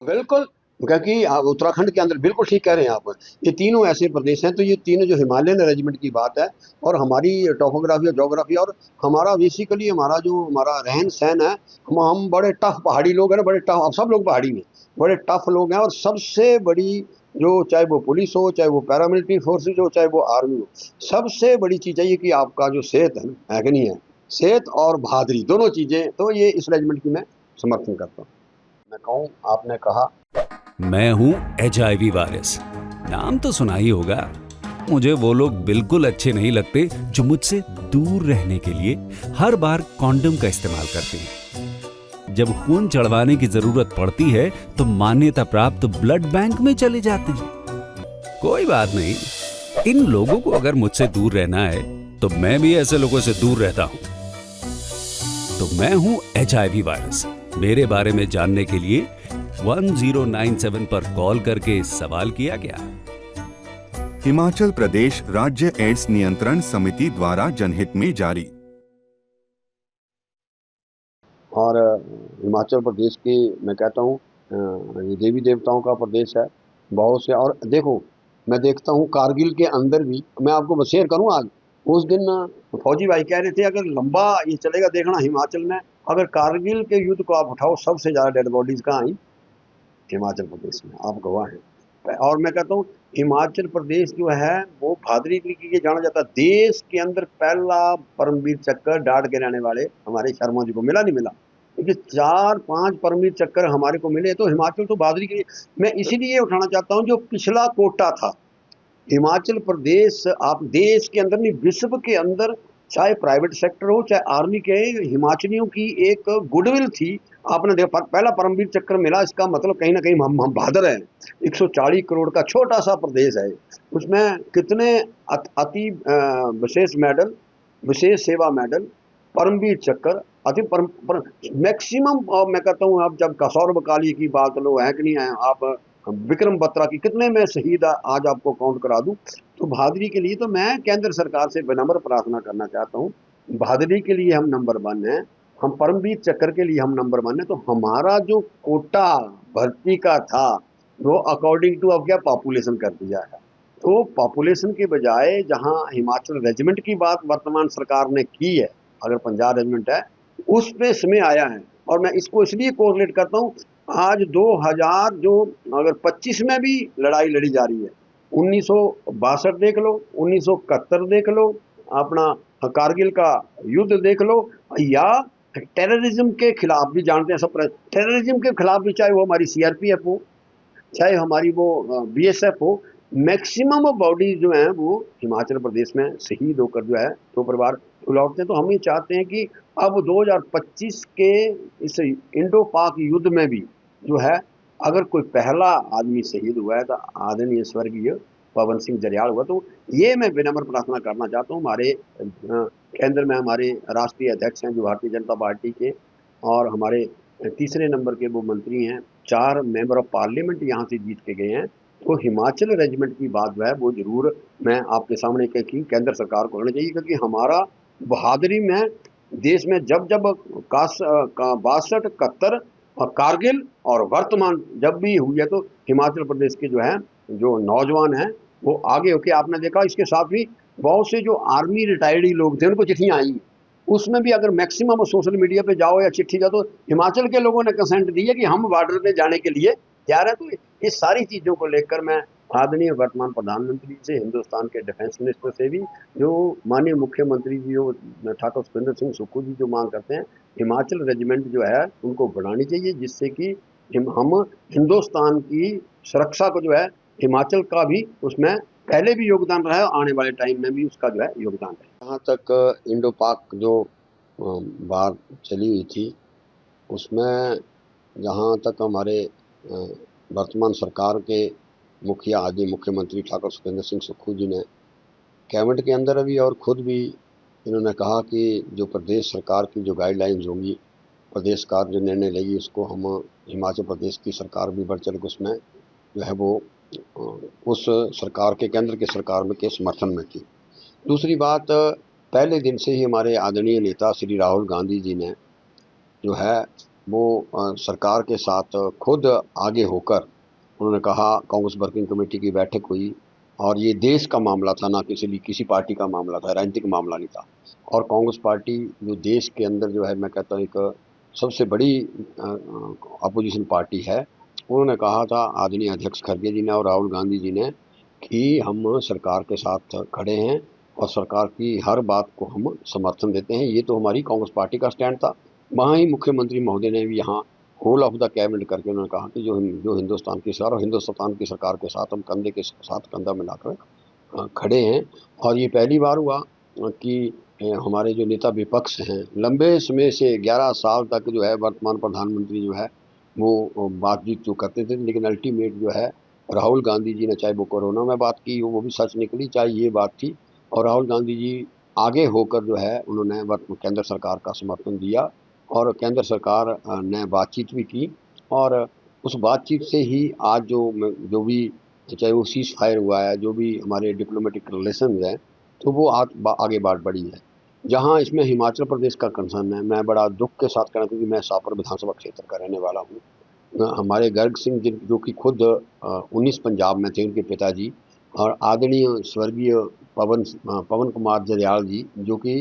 बिल्कुल, क्योंकि उत्तराखंड के अंदर बिल्कुल ठीक कह रहे हैं आप। ये तीनों ऐसे प्रदेश हैं, तो ये तीनों जो हिमालयन रेजिमेंट की बात है, और हमारी टोपोग्राफी और ज्योग्राफी, और हमारा बेसिकली हमारा रहन-सहन है, हम बड़े टफ पहाड़ी लोग हैं ना, बड़े टफ, अब सब लोग पहाड़ी हैं, बड़े टफ लोग हैं। और सबसे बड़ी जो, चाहे वो पुलिस हो, चाहे वो पैरामिलिट्री फोर्सेस हो, चाहे वो आर्मी हो, सबसे बड़ी चीज़ है ये कि आपका जो सेहत है कि नहीं है? सेहत और बहादुरी दोनों चीज़ें, तो ये इस रेजिमेंट की मैं समर्थन करता हूँ। मैं कहूँ, आपने कहा। मैं हूं एचआईवी वायरस, नाम तो सुना ही होगा। मुझे वो लोग बिल्कुल अच्छे नहीं लगते जो मुझसे दूर रहने के लिए हर बार कॉन्डम का इस्तेमाल करते हैं। जब खून चढ़वाने की जरूरत पड़ती है तो मान्यता प्राप्त ब्लड बैंक में चले जाते हैं। कोई बात नहीं, इन लोगों को अगर मुझसे दूर रहना है तो मैं भी ऐसे लोगों से दूर रहता हूं। तो मैं हूं एचआईवी वायरस। मेरे बारे में जानने के लिए 1097 पर कॉल करके सवाल किया गया। हिमाचल प्रदेश राज्य एड्स नियंत्रण समिति द्वारा जनहित में जारी। और हिमाचल प्रदेश के, मैं कहता हूँ, ये देवी देवताओं का प्रदेश है बहुत से। और देखो, मैं देखता हूँ कारगिल के अंदर भी, मैं आपको बस शेयर करूँ आज, उस दिन फौजी भाई कह रहे थे अगर लंबा ये चलेगा, देखना हिमाचल में अगर कारगिल के युद्ध को आप उठाओ, सबसे ज़्यादा डेड बॉडीज कहाँ आई? हिमाचल प्रदेश में, आप गवाह हैं। और मैं कहता हूँ हिमाचल प्रदेश जो है वो बहादुरी के लिए जाना जाता है। देश के अंदर पहला परमवीर चक्कर डाट के रहने वाले हमारे शर्मा जी को मिला, नहीं मिला? क्योंकि 4-5 परमवीर चक्कर हमारे को मिले, तो हिमाचल तो बहादुरी के लिए मैं इसीलिए उठाना चाहता हूँ। जो पिछला कोटा था हिमाचल प्रदेश, आप देश के अंदर नहीं, विश्व के अंदर, चाहे प्राइवेट सेक्टर हो चाहे आर्मी के, हिमाचलियों की एक गुडविल थी। आपने देखा पहला परमवीर चक्र मिला, इसका मतलब कहीं ना कहीं हम बहादुर हैं। 140 करोड़ का छोटा सा प्रदेश है, उसमें कितने अति विशेष मेडल, विशेष सेवा मेडल, परमवीर चक्र, अति मैक्सिमम। मैं कहता हूँ, आप जब कसौर बकाली की बात लो, है कि नहीं है, आप विक्रम बत्रा की कितने में शहीद आज आपको काउंट करा दूं। तो बहादुरी के लिए तो मैं केंद्र सरकार से विनम्र प्रार्थना करना चाहता हूं, बहादुरी के लिए हम नंबर 1 हैं, हम परमवीर चक्र के लिए हम नंबर 1 है। तो हमारा जो कोटा भर्ती का था वो अकॉर्डिंग टू अब क्या पॉपुलेशन कर दिया है। तो पॉपुलेशन के बजाय जहां हिमाचल रेजिमेंट की बात वर्तमान सरकार ने की है, अगर पंजाब रेजिमेंट है उस पे इसमें आया है। और मैं इसको इसलिए कोरिलेट करता हूँ, आज 2000 जो, अगर 25 में भी लड़ाई लड़ी जा रही है, 1962 देख लो, 1971 देख लो, अपना कारगिल का युद्ध देख लो, या टेररिज्म के खिलाफ भी जानते हैं सब, टेररिज्म के खिलाफ भी, चाहे वो हमारी सीआरपीएफ हो, चाहे हमारी वो बीएसएफ हो, मैक्सिमम बॉडीज जो हैं वो हिमाचल प्रदेश में शहीद होकर जो है तो परिवार लौटते हैं। तो हम ये चाहते हैं कि अब 2025 के इस इंडो पाक युद्ध में भी जो है, अगर कोई पहला आदमी शहीद हुआ है तो आदरणीय स्वर्गीय पवन सिंह जरियाल हुआ। तो ये मैं विनम्र प्रार्थना करना चाहता हूँ। हमारे केंद्र में हमारे राष्ट्रीय अध्यक्ष हैं जो भारतीय जनता पार्टी के, और हमारे तीसरे नंबर के वो मंत्री हैं, 4 मेंबर ऑफ पार्लियामेंट यहाँ से जीत के गए हैं। तो हिमाचल रेजिमेंट की बात जो है वो जरूर मैं आपके सामने की केंद्र सरकार को होना चाहिए, क्योंकि हमारा बहादुरी में देश में जब जब 62, 71 और कारगिल और वर्तमान जब भी हुई है, तो हिमाचल प्रदेश के जो है जो नौजवान हैं वो आगे होके, आपने देखा इसके साथ भी बहुत से जो आर्मी रिटायर्डी लोग थे उनको चिट्ठियां आई, उसमें भी अगर मैक्सिमम सोशल मीडिया पे जाओ या चिट्ठी जाओ, तो हिमाचल के लोगों ने कंसेंट दी है कि हम बॉर्डर पे जाने के लिए तैयार है। तो ये सारी चीज़ों को लेकर मैं आदरणीय वर्तमान प्रधानमंत्री से, हिंदुस्तान के डिफेंस मिनिस्टर से भी, जो माननीय मुख्यमंत्री जी जो ठाकुर सुखविंदर सिंह सुक्खू जी जो मांग करते हैं, हिमाचल रेजिमेंट जो है उनको बढ़ानी चाहिए, जिससे कि हम हिंदुस्तान की सुरक्षा को जो है, हिमाचल का भी उसमें पहले भी योगदान रहा है, आने वाले टाइम में भी उसका जो है योगदान है। जहाँ तक इंडो पाक जो बात चली हुई थी, उसमें जहाँ तक हमारे वर्तमान सरकार के मुखिया आदि मुख्यमंत्री ठाकुर सुखविंदर सिंह सुक्खू जी ने कैबिनेट के अंदर भी और खुद भी इन्होंने कहा कि जो प्रदेश सरकार की जो गाइडलाइंस होंगी, प्रदेश का जो निर्णय लेगी, उसको हम हिमाचल प्रदेश की सरकार भी बढ़ चढ़ के उसमें जो है वो उस सरकार के, केंद्र के सरकार में के समर्थन में की। दूसरी बात, पहले दिन से ही हमारे आदरणीय नेता श्री राहुल गांधी जी ने जो है वो सरकार के साथ खुद आगे होकर उन्होंने कहा, कांग्रेस वर्किंग कमेटी की बैठक हुई और ये देश का मामला था, ना किसी पार्टी का मामला था, राजनीतिक मामला नहीं था। और कांग्रेस पार्टी जो देश के अंदर जो है, मैं कहता हूँ एक सबसे बड़ी अपोजिशन पार्टी है। उन्होंने कहा था आदरणीय अध्यक्ष खड़गे जी ने और राहुल गांधी जी ने कि हम सरकार के साथ खड़े हैं और सरकार की हर बात को हम समर्थन देते हैं। ये तो हमारी कांग्रेस पार्टी का स्टैंड था। वहाँ ही मुख्यमंत्री महोदय ने भी यहाँ होल ऑफ द कैबिनेट करके उन्होंने कहा कि जो हिंदुस्तान की सरकार और हिंदुस्तान की सरकार के साथ हम कंधे के साथ कंधा मिलाकर खड़े हैं। और ये पहली बार हुआ कि हमारे जो नेता विपक्ष हैं, लंबे समय से 11 साल तक जो है वर्तमान प्रधानमंत्री जो है वो बातचीत जो करते थे, लेकिन अल्टीमेट जो है राहुल गांधी जी ने, चाहे वो कोरोना में बात की वो भी सच निकली, चाहे ये बात थी, और राहुल गांधी जी आगे होकर जो है उन्होंने केंद्र सरकार का समर्थन दिया और केंद्र सरकार ने बातचीत भी की। और उस बातचीत से ही आज जो भी, चाहे वो सीज फायर हुआ है, जो भी हमारे डिप्लोमेटिक रिलेशन हैं, तो वो आगे बात बढ़ी है। जहाँ इसमें हिमाचल प्रदेश का कंसर्न है, मैं बड़ा दुख के साथ कहना, क्योंकि मैं शाहपुर विधानसभा क्षेत्र का रहने वाला हूँ। हमारे गर्ग सिंह जो कि खुद 19 पंजाब में थे, उनके पिताजी, और आदरणीय स्वर्गीय पवन कुमार जरयाल जी, जो कि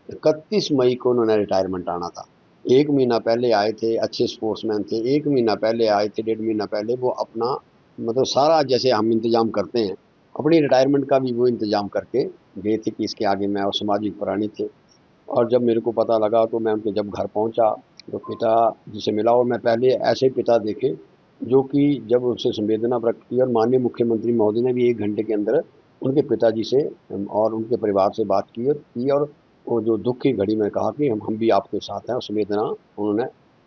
31 मई को उन्होंने रिटायरमेंट आना था। 1 महीना पहले आए थे, अच्छे स्पोर्ट्समैन थे, 1 महीना पहले आए थे, 1.5 महीना पहले वो अपना मतलब सारा जैसे हम इंतजाम करते हैं, अपनी रिटायरमेंट का भी वो इंतजाम करके गए थे कि इसके आगे मैं, और सामाजिक प्राणी थे। और जब मेरे को पता लगा तो मैं उनके जब घर पहुंचा तो पिता जी से मिला, और मैं पहले ऐसे पिता देखे जो कि जब उनसे संवेदना व्यक्त की, और माननीय मुख्यमंत्री महोदय ने भी 1 घंटे के अंदर उनके पिताजी से और उनके परिवार से बात की और वो जो दुख की घड़ी में कहा कि हम भी आपके साथ हैं, और संवेदना उन्होंने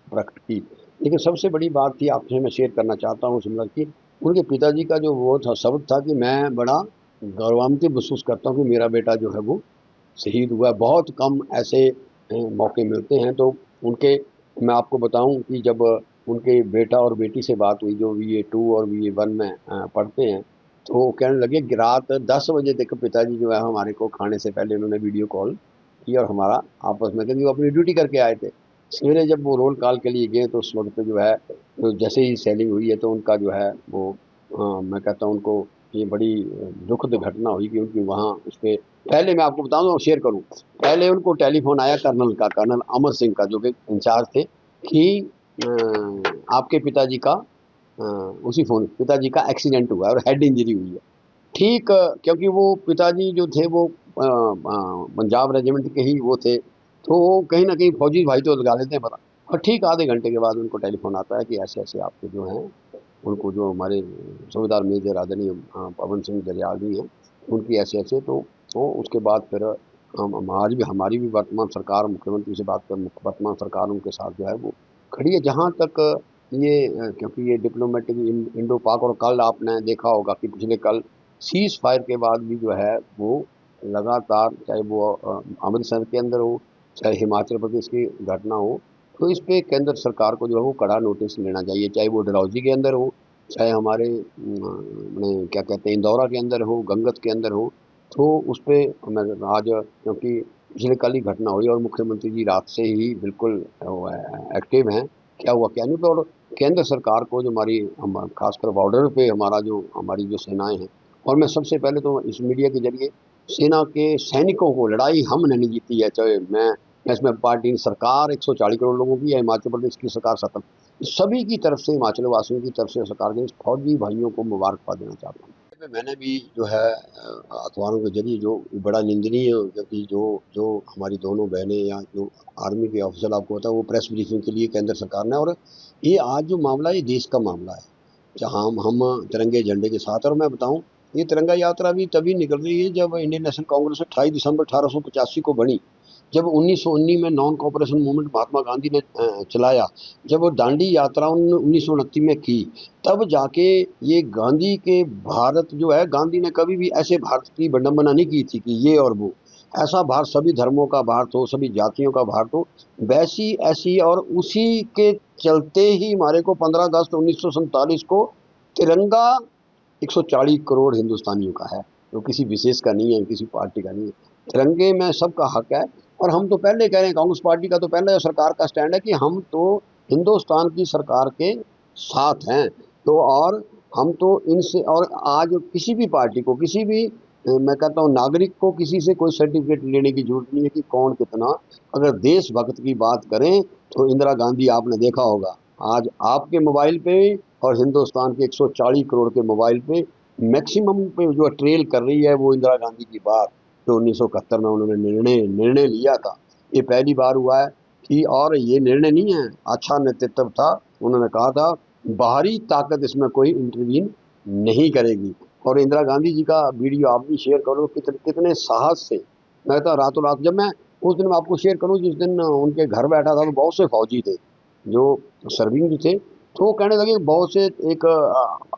व्यक्त की। लेकिन सबसे बड़ी बात थी, आपसे मैं शेयर करना चाहता हूँ सिमरन, की उनके पिताजी का जो वो था शब्द था कि मैं बड़ा गौरवान्वित महसूस करता हूँ कि मेरा बेटा जो है वो शहीद हुआ। बहुत कम ऐसे मौके मिलते हैं। तो उनके, मैं आपको बताऊं कि जब उनके बेटा और बेटी से बात हुई जो VA2 और VA1 में पढ़ते हैं, तो वो कहने लगे कि रात 10 बजे तक पिताजी जो है हमारे को खाने से पहले उन्होंने वीडियो कॉल की और हमारा आपस में, क्योंकि वो अपनी ड्यूटी करके आए थे। सवेरे जब वो रोल कॉल के लिए गए तो उस वक्त जो है, तो जैसे ही सेलिंग हुई है तो उनका जो है वो मैं कहता हूँ उनको ये बड़ी दुखद घटना हुई कि उनकी वहाँ उस पर, पहले मैं आपको बताऊं और शेयर करूं, पहले उनको टेलीफोन आया कर्नल अमर सिंह का, जो कि इंचार्ज थे, कि आपके पिताजी का उसी फोन पिताजी का एक्सीडेंट हुआ है और हेड इंजरी हुई है। ठीक क्योंकि वो पिताजी जो थे वो पंजाब रेजिमेंट के ही वो थे, तो वो कहीं ना कहीं फौजी भाई तो लगा लेते हैं पता। और ठीक आधे घंटे के बाद उनको टेलीफोन आता है कि ऐसे ऐसे आपके जो हैं, उनको जो हमारे सूबेदार मेजर आदरणीय पवन सिंह जरयाल जी हैं, उनकी ऐसे ऐसे। तो उसके बाद फिर हम आज भी, हमारी भी वर्तमान सरकार मुख्यमंत्री से बात कर, वर्तमान सरकार उनके साथ जो है वो खड़ी है। जहाँ तक ये क्योंकि ये डिप्लोमेटिक इंडो पाक, और कल आपने देखा होगा कि पिछले कल सीज फायर के बाद भी जो है वो लगातार, चाहे वो अमृतसर के अंदर हो, चाहे हिमाचल प्रदेश की घटना हो, तो इस पे केंद्र सरकार को जो है वो कड़ा नोटिस लेना चाहिए। चाहे वो डलहौजी के अंदर हो, चाहे हमारे क्या कहते हैं इंदौरा के अंदर हो, गंगत के अंदर हो, तो उस पे मैं आज, क्योंकि पिछले कल ही घटना हुई और मुख्यमंत्री जी रात से ही बिल्कुल एक्टिव हैं, क्या हुआ क्या नहीं। तो और केंद्र सरकार को जो हमारी, हम खासकर बॉर्डर पे हमारा जो हमारी जो सेनाएं हैं, और मैं सबसे पहले तो इस मीडिया के जरिए सेना के सैनिकों को, लड़ाई हमने नहीं जीती है, चाहे मैं इसमें पार्टी सरकार 140 करोड़ लोगों की, या हिमाचल प्रदेश की सरकार 7, सभी की तरफ से, हिमाचल वासियों की तरफ से सरकार के फौजी भाइयों को मुबारकबाद देना चाहता हूँ। मैंने भी जो है अखबारों के जरिए जो बड़ा निंदनीय, क्योंकि जो जो हमारी दोनों बहनें या जो आर्मी के ऑफिसर, आपको होता है वो प्रेस ब्रीफिंग के लिए केंद्र सरकार ने, और ये आज जो मामला है ये देश का मामला है, जहाँ हम तिरंगे झंडे के साथ। और मैं बताऊं, ये तिरंगा यात्रा भी तभी निकल रही है जब इंडियन नेशनल कांग्रेस 28 दिसंबर 1885 को बनी, जब 1919 में non cooperation movement Mahatma Gandhi ने चलाया, जब वो दांडी यात्रा 1929 में की, तब जाके ये गांधी के भारत जो है, गांधी ने कभी भी ऐसे भारत की विडंबना नहीं की थी कि ये और वो, ऐसा भारत सभी धर्मों का भारत हो, सभी जातियों का भारत हो, वैसी ऐसी। और उसी के चलते ही हमारे को 15 अगस्त 1947 को तिरंगा 140 करोड़ हिंदुस्तानियों का है, तो किसी विशेष का नहीं है, किसी पार्टी का नहीं है। तिरंगे में सबका हक है। और हम तो पहले कह रहे हैं, कांग्रेस पार्टी का तो पहले सरकार का स्टैंड है कि हम तो हिंदुस्तान की सरकार के साथ हैं। तो और हम तो इनसे, और आज किसी भी पार्टी को, किसी भी मैं कहता हूँ नागरिक को किसी से कोई सर्टिफिकेट लेने की जरूरत नहीं है कि कौन कितना। अगर देशभक्त की बात करें तो इंदिरा गांधी आपने देखा होगा, आज आपके मोबाइल पे और हिंदुस्तान के 140 करोड़ के मोबाइल पे मैक्सिमम पे जो ट्रेल कर रही है वो इंदिरा गांधी की बात, जो 1971 में उन्होंने निर्णय लिया था। ये पहली बार हुआ है कि, और ये निर्णय नहीं है, अच्छा नेतृत्व था। उन्होंने कहा था बाहरी ताकत इसमें कोई इंटरवीन नहीं करेगी। और इंदिरा गांधी जी का वीडियो आप भी शेयर करो, कितने साहस से, मैं कहता रातों रात, जब मैं उस दिन आपको शेयर करूं जिस दिन उनके घर बैठा था तो बहुत से फौजी थे जो सर्विंग थे, तो वो कहने लगे बहुत से एक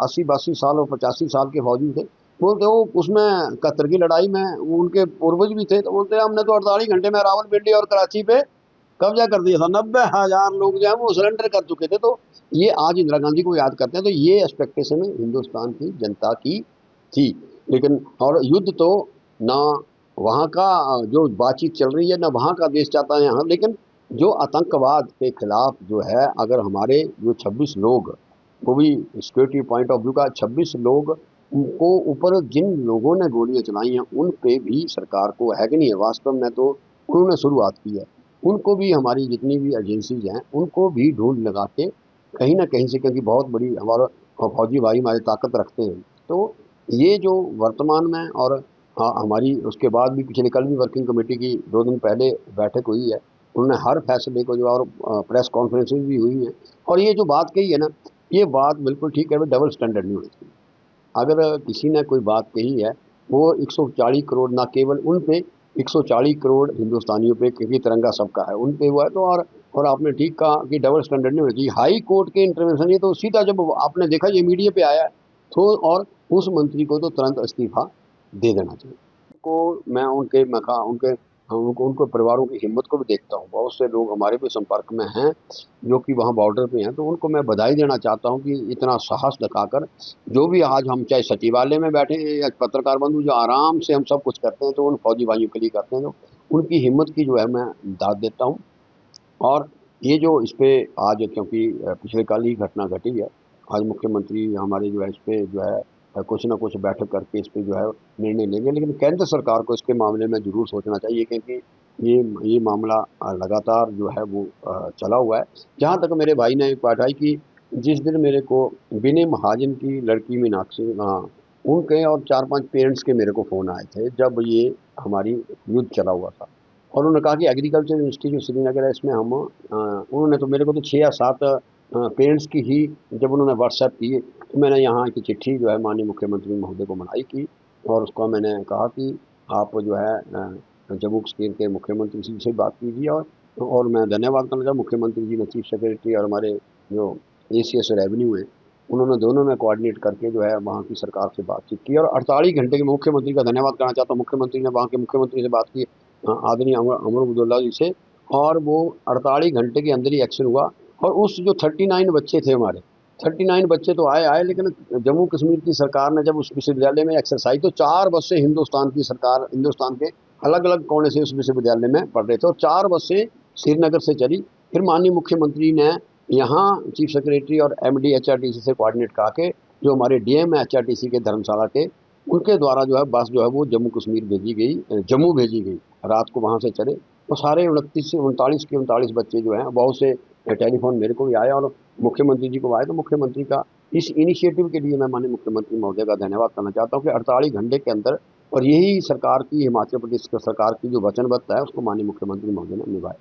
80-82 साल और 85 साल के फौजी थे, बोलते वो उसमें कतर की लड़ाई में उनके पूर्वज भी थे, तो बोलते हमने तो 48 घंटे में रावलपिंडी और कराची पे कब्जा कर दिया था, 90,000 लोग जो है वो सरेंडर कर चुके थे। तो ये आज इंदिरा गांधी को याद करते हैं, तो ये एक्सपेक्टेशन हिंदुस्तान की जनता की थी। लेकिन और युद्ध तो ना वहाँ का जो बातचीत चल रही है, ना वहाँ का देश चाहता है यहाँ, लेकिन जो आतंकवाद के खिलाफ जो है, अगर हमारे जो 26 लोग, वो भी सिक्योरिटी पॉइंट ऑफ व्यू का 26 लोग को ऊपर जिन लोगों ने गोलियां चलाई हैं, उन पे भी सरकार को है कि नहीं है, वास्तव में तो उन्होंने शुरुआत की है, उनको भी हमारी जितनी भी एजेंसीज हैं उनको भी ढूंढ लगा के कहीं ना कहीं से, क्योंकि बहुत बड़ी हमारा फौजी भाई हमारी ताकत रखते हैं। तो ये जो वर्तमान में, और हाँ हमारी उसके बाद भी पिछले कल भी वर्किंग कमेटी की 2 दिन पहले बैठक हुई है, उन्होंने हर फैसले को जो, और प्रेस कॉन्फ्रेंसेज भी हुई हैं, और ये जो बात कही है ना, ये बात बिल्कुल ठीक है, डबल स्टैंडर्ड नहीं होना चाहिए। अगर किसी ने कोई बात कही है, वो 140 करोड़ ना केवल उन पे, 140 करोड़ हिंदुस्तानियों पे, क्योंकि तिरंगा सबका है, उन पे हुआ है। तो और आपने ठीक कहा कि डबल स्टैंडर्ड नहीं होना चाहिए। हाई कोर्ट के इंटरवेंशन, ये तो सीधा जब आपने देखा ये मीडिया पे आया है, तो और उस मंत्री को तो तुरंत इस्तीफा दे देना चाहिए। को मैं उनके उनको परिवारों की हिम्मत को भी देखता हूँ। बहुत से लोग हमारे भी संपर्क में हैं जो कि वहाँ बॉर्डर पे हैं, तो उनको मैं बधाई देना चाहता हूँ कि इतना साहस दिखाकर, जो भी आज हम चाहे सचिवालय में बैठे हैं या पत्रकार बंधु जो आराम से हम सब कुछ करते हैं, तो उन फौजी भाइयों के लिए करते हैं, तो उनकी हिम्मत की जो है मैं दाद देता हूँ। और ये जो इस पे आज, क्योंकि पिछले कल ही घटना घटी है, आज मुख्यमंत्री हमारे जो है इस पे जो है कुछ ना कुछ बैठक करके इस पे जो है निर्णय लेंगे। लेकिन केंद्र सरकार को इसके मामले में ज़रूर सोचना चाहिए, क्योंकि ये मामला लगातार जो है वो चला हुआ है। जहाँ तक मेरे भाई ने एक बात आई कि जिस दिन मेरे को विनय महाजन की लड़की मीनाक्षी, हाँ, उनके और 4-5 पेरेंट्स के मेरे को फ़ोन आए थे जब ये हमारी युद्ध चला हुआ था, और उन्होंने कहा कि एग्रीकल्चर इंस्टीट्यूट श्रीनगर है, इसमें हम उन्होंने तो मेरे को तो 6 या 7 पेरेंट्स की ही जब उन्होंने व्हाट्सएप की, तो मैंने यहाँ की चिट्ठी जो है माननीय मुख्यमंत्री महोदय को बनाई की, और उसको मैंने कहा कि आप जो है जम्मू कश्मीर के मुख्यमंत्री जी से बात कीजिए। और मैं धन्यवाद करना चाहूँ, मुख्यमंत्री जी ने चीफ सेक्रेटरी और हमारे जो ACS रेवेन्यू है, उन्होंने दोनों ने कोऑर्डिनेट करके जो है वहाँ की सरकार से बातचीत की, और 48 घंटे के मुख्यमंत्री का धन्यवाद करना चाहता हूँ। मुख्यमंत्री ने वहाँ के मुख्यमंत्री से बात की, आदरणीय अमर अब्दुल्ला जी से, और वो 48 घंटे के अंदर ही एक्शन हुआ। और उस जो 39 बच्चे थे हमारे, 39 बच्चे तो आए, लेकिन जम्मू कश्मीर की सरकार ने जब उस विश्वविद्यालय में एक्सरसाइज, तो 4 बसें हिंदुस्तान की सरकार, हिंदुस्तान के अलग अलग कोने से उस विश्वविद्यालय में पढ़ रहे थे, और 4 बसें श्रीनगर से चली। फिर माननीय मुख्यमंत्री ने यहाँ चीफ सेक्रेटरी और MD HRTC से कोऑर्डिनेट करके, जो हमारे DM HRTC के धर्मशाला के, उनके द्वारा जो है बस जो है वो जम्मू कश्मीर भेजी गई, जम्मू भेजी गई, रात को वहाँ से चले। तो सारे 29 से 39 के 39 बच्चे जो हैं, बहुत से टेलीफोन मेरे को भी आया और मुख्यमंत्री जी को आए। तो मुख्यमंत्री का इस इनिशिएटिव के लिए मैं माननीय मुख्यमंत्री महोदय का धन्यवाद करना चाहता हूँ कि 48 घंटे के अंदर, और यही सरकार की, हिमाचल प्रदेश सरकार की जो वचनबद्धता है उसको माननीय मुख्यमंत्री महोदय ने निभाया।